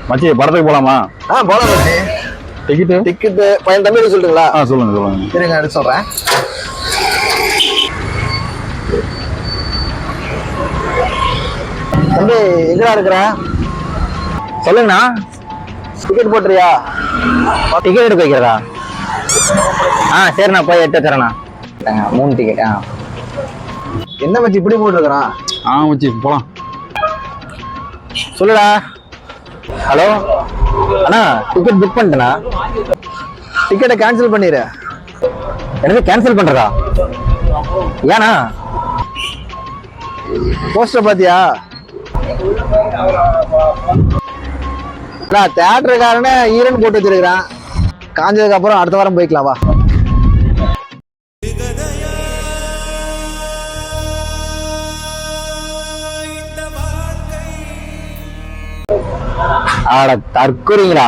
மச்சி படத்துக்கு போலாமா? போலாம் மச்சி. டிக்கெட்டு பையன் தம்பி சொல்லிட்டுங்களா? சொல்லுங்க. இருங்க எடுத்து சொல்றேன். தம்பி எங்கடா இருக்கிற? சொல்லுங்கண்ணா. டிக்கெட் போட்டுறியா? டிக்கெட் எடுக்க வைக்கிறதா? சரிண்ணா, போய் எடுத்து வச்சுறேண்ணா. 3 டிக்கெட். என்ன மச்சி இப்படி போட்டுருக்கிறான்? மச்சி போலாம். சொல்லுடா. ஹலோ அண்ணா, டிக்கெட் புக் பண்ணிட்டேண்ணா. டிக்கெட்டை கேன்சல் பண்ணிடு. எனக்கு கேன்சல் பண்றதா? ஏண்ணா? போஸ்டர் பாத்தியா? தியேட்டருக்காரனே ஈரன் போட்டு வச்சிருக்கிறான். காஞ்சதுக்கு அப்புறம் அடுத்த வாரம் போய்க்கலாம் வா. ஆட தற்கொலைங்களா?